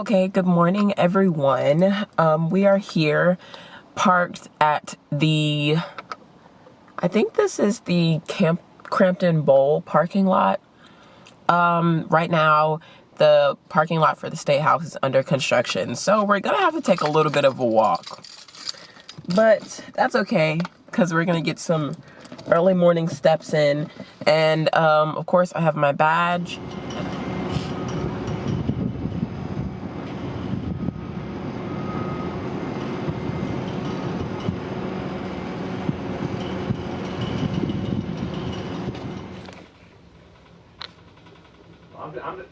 Okay, good morning, everyone. We are here parked at the, I think this is the Crampton Bowl parking lot. Right now, the parking lot for the State House is under construction, so we're gonna have to take a little bit of a walk. But that's okay, because we're gonna get some early morning steps in. And of course, I have my badge.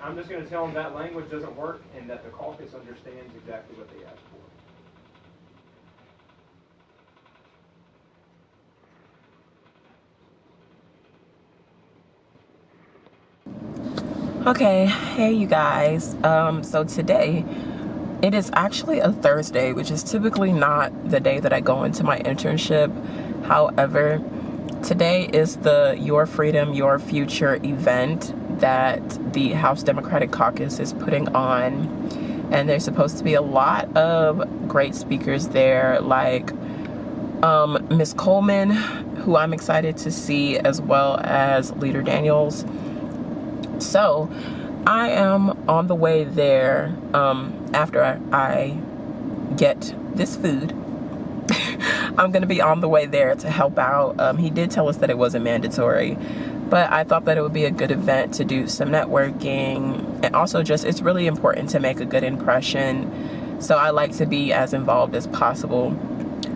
I'm just going to tell them that language doesn't work and that the caucus understands exactly what they asked for. Okay, hey you guys. So today, it is actually a Thursday, which is typically not the day that I go into my internship. However, today is the Your Freedom, Your Future event that the House Democratic Caucus is putting on. And there's supposed to be a lot of great speakers there, like Ms. Coleman, who I'm excited to see, as well as Leader Daniels. So I am on the way there after I get this food. I'm going to be on the way there to help out. He did tell us that it wasn't mandatory, but I thought that it would be a good event to do some networking, and also just it's really important to make a good impression. So I like to be as involved as possible.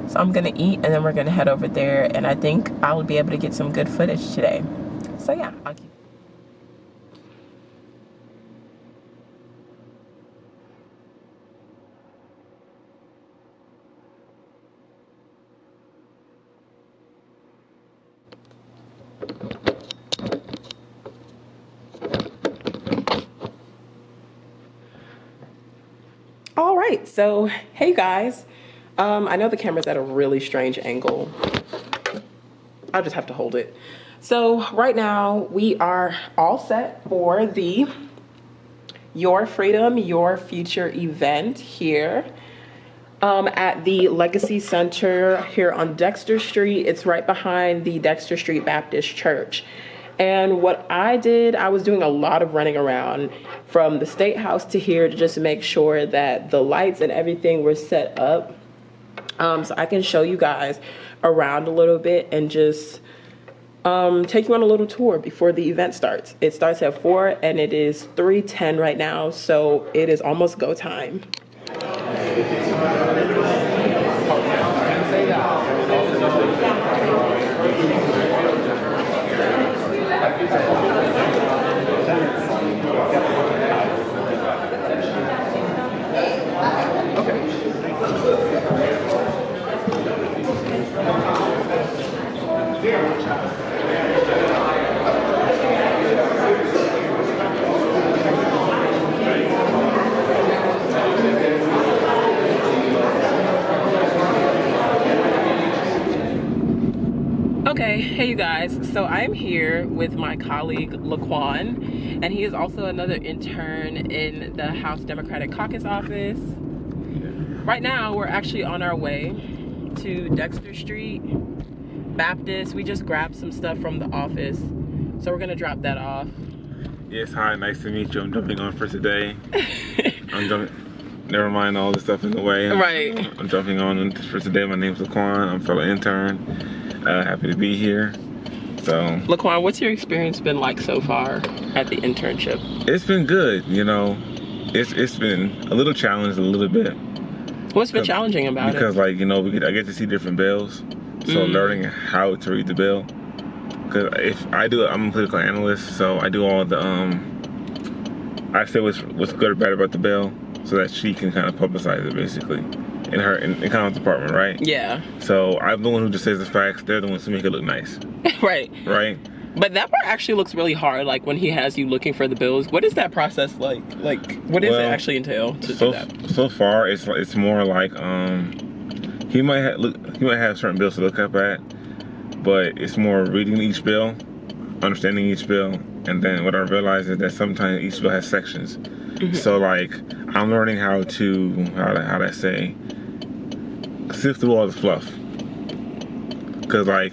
So I'm going to eat, and then we're going to head over there, and I think I'll be able to get some good footage today. So yeah, I'll keep. All right, so hey guys, I know the camera's at a really strange angle. I'll just have to hold it. So right now we are all set for the Your Freedom, Your Future event here at the Legacy Center here on Dexter Street. It's right behind the Dexter Street Baptist Church. And what I did, I was doing a lot of running around from the State House to here to just make sure that the lights and everything were set up. So I can show you guys around a little bit and just take you on a little tour before the event starts. It starts at 4 and it is 3:10 right now, so it is almost go time. Okay, hey you guys, so I'm here with my colleague Laquan, and he is also another intern in the House Democratic Caucus office. Right now we're actually on our way to Dexter Street Baptist. We just grabbed some stuff from the office, so we're gonna drop that off. Yes, hi, nice to meet you. I'm jumping on for today. Never mind all the stuff in the way. Right. I'm jumping on for today. My name's Laquan. I'm a fellow intern. Happy to be here. So, Laquan, what's your experience been like so far at the internship? It's been good, you know. It's been a little challenged a little bit. What's been challenging about it? Because like, you know, I get to see different bills. So learning how to read the bill. Because I'm a political analyst, so I do all the, I say what's good or bad about the bill so that she can kind of publicize it basically. In Commons department, right? Yeah. So I'm the one who just says the facts. They're the ones who make it look nice. Right. Right. But that part actually looks really hard. Like when he has you looking for the bills, what is that process like? Like, what does it actually entail to do that? So far, it's more like he might have certain bills to look up at, but it's more reading each bill, understanding each bill, and then what I realized is that sometimes each bill has sections. So like I'm learning how to say, sift through all the fluff. Because like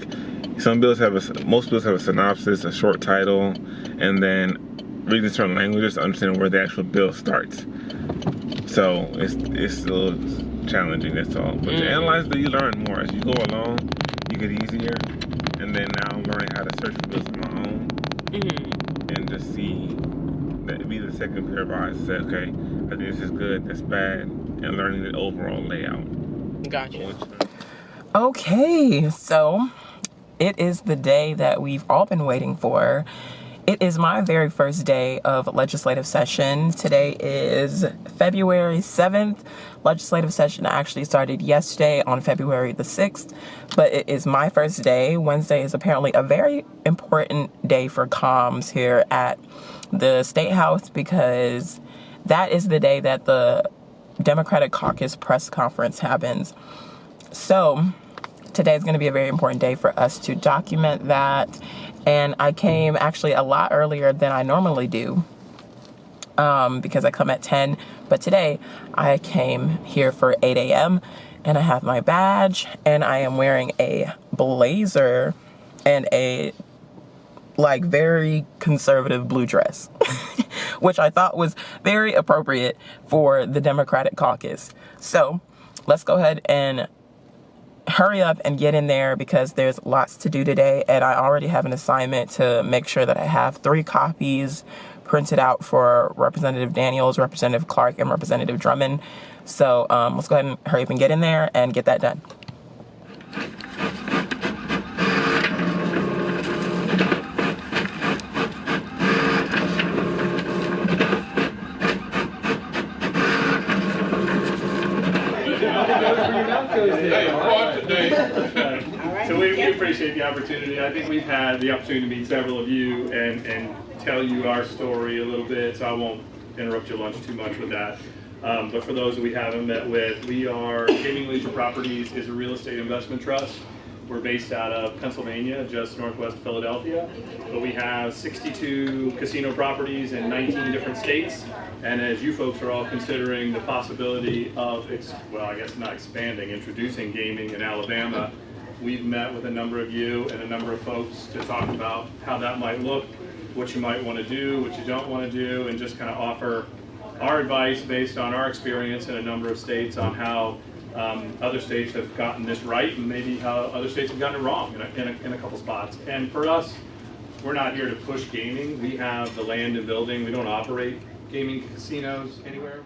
most bills have a synopsis, a short title, and then reading certain languages to understand where the actual bill starts. So it's a little challenging, that's all. But to analyze it, you learn more as you go along. You get easier, and then now I'm learning how to search for bills on my own, and just see that, be the second pair of eyes. Say, okay, I think this is good, that's bad, and learning the overall layout. Gotcha. Okay, so it is the day that we've all been waiting for. It is my very first day of legislative session. Today is February 7th. Legislative session actually started yesterday on February the 6th, but it is my first day. Wednesday is apparently a very important day for comms here at the State House because that is the day that the Democratic Caucus press conference happens. So today is going to be a very important day for us to document that. And I came actually a lot earlier than I normally do because I come at 10. But today I came here for 8 a.m. and I have my badge and I am wearing a blazer and a very conservative blue dress, which I thought was very appropriate for the Democratic caucus. So let's go ahead and hurry up and get in there because there's lots to do today, and I already have an assignment to make sure that I have 3 copies printed out for Representative Daniels, Representative Clark, and Representative Drummond. So let's go ahead and hurry up and get in there and get that done. So we appreciate the opportunity. I think we've had the opportunity to meet several of you and tell you our story a little bit, so I won't interrupt your lunch too much with that. But for those that we haven't met with, we are Gaming Leisure Properties is a real estate investment trust. We're based out of Pennsylvania, just northwest of Philadelphia, but we have 62 casino properties in 19 different states. And as you folks are all considering the possibility of, introducing gaming in Alabama, we've met with a number of you and a number of folks to talk about how that might look, what you might want to do, what you don't want to do, and just kind of offer our advice based on our experience in a number of states on how other states have gotten this right and maybe how other states have gotten it wrong in a couple spots. And for us, we're not here to push gaming. We have the land and building. We don't operate gaming casinos anywhere.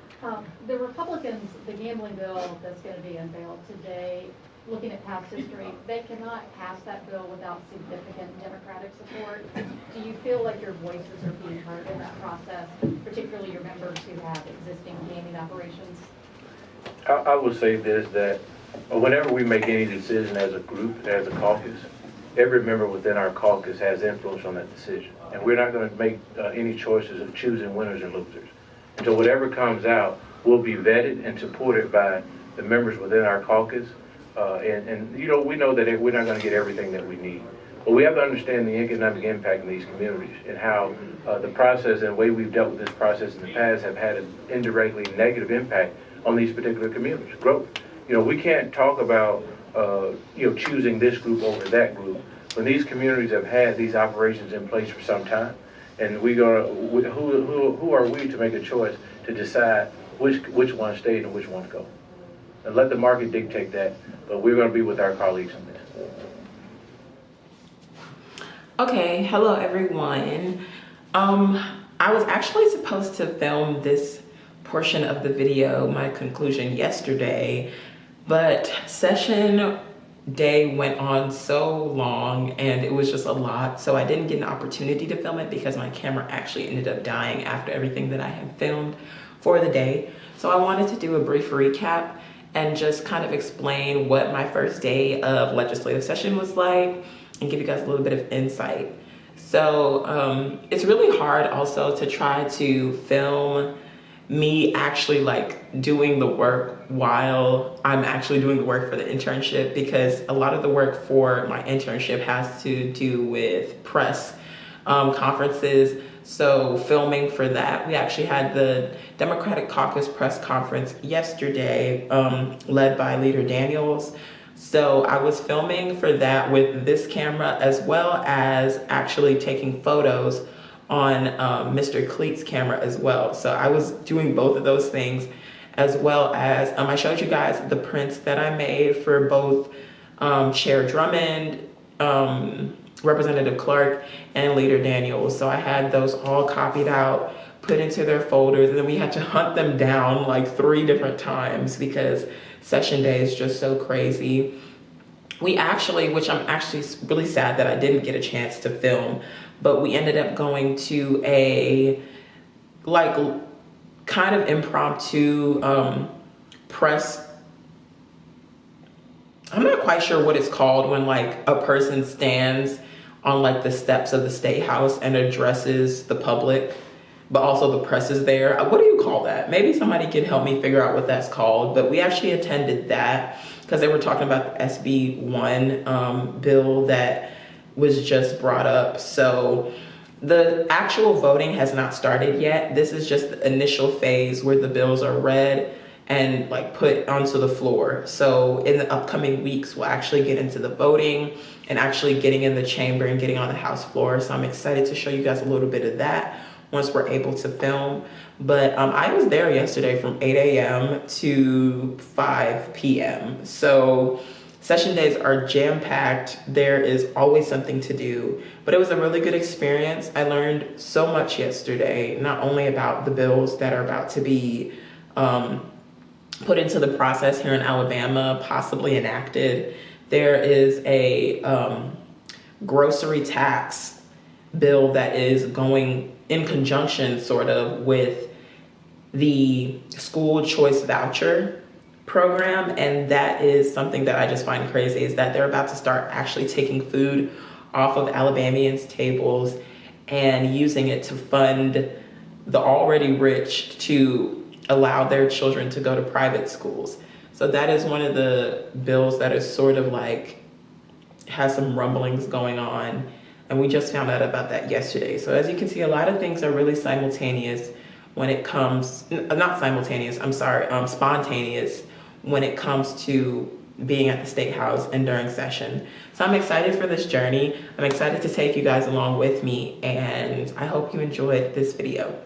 The Republicans, the gambling bill that's going to be unveiled today, looking at past history, they cannot pass that bill without significant Democratic support. Do you feel like your voices are being heard in that process, particularly your members who have existing gaming operations? I would say this, that whenever we make any decision as a group, as a caucus, every member within our caucus has influence on that decision. And we're not going to make any choices of choosing winners and losers. And so whatever comes out will be vetted and supported by the members within our caucus. And you know, we know that we're not going to get everything that we need. But we have to understand the economic impact in these communities and how the process and the way we've dealt with this process in the past have had an indirectly negative impact on these particular communities' growth. You know, we can't talk about choosing this group over that group when these communities have had these operations in place for some time, and who are we to make a choice to decide which ones stay and which ones go? And let the market dictate that, but we're going to be with our colleagues on this. Okay, hello everyone. I was actually supposed to film this portion of the video, my conclusion, yesterday, but session day went on so long and it was just a lot, so I didn't get an opportunity to film it because my camera actually ended up dying after everything that I had filmed for the day. So I wanted to do a brief recap and just kind of explain what my first day of legislative session was like and give you guys a little bit of insight. So it's really hard also to try to film me actually doing the work while I'm actually doing the work for the internship, because a lot of the work for my internship has to do with press conferences. So filming for that, we actually had the Democratic Caucus press conference yesterday, led by Leader Daniels. So I was filming for that with this camera, as well as actually taking photos on Mr. Cleet's camera as well. So I was doing both of those things, as well as I showed you guys the prints that I made for both Chair Drummond, Representative Clark, and Leader Daniels. So I had those all copied out, put into their folders, and then we had to hunt them down like 3 different times because session day is just so crazy. We actually, which I'm actually really sad that I didn't get a chance to film, but we ended up going to a like kind of impromptu press. I'm not quite sure what it's called when like a person stands on like the steps of the State House and addresses the public, but also the press is there. What do you call that? Maybe somebody could help me figure out what that's called. But we actually attended that because they were talking about the SB 1 bill that was just brought up. So the actual voting has not started yet. This is just the initial phase where the bills are read and like put onto the floor. So in the upcoming weeks, we'll actually get into the voting and actually getting in the chamber and getting on the House floor. So I'm excited to show you guys a little bit of that once we're able to film. But I was there yesterday from 8 a.m. to 5 p.m. So session days are jam-packed. There is always something to do, but it was a really good experience. I learned so much yesterday, not only about the bills that are about to be put into the process here in Alabama, possibly enacted. There is a grocery tax bill that is going in conjunction sort of with the school choice voucher program. And that is something that I just find crazy, is that they're about to start actually taking food off of Alabamians' tables and using it to fund the already rich to allow their children to go to private schools. So that is one of the bills that is sort of like, has some rumblings going on. And we just found out about that yesterday. So as you can see, a lot of things are really simultaneous when it comes, not simultaneous, I'm sorry, spontaneous when it comes to being at the State House and during session. So I'm excited for this journey. I'm excited to take you guys along with me, and I hope you enjoyed this video.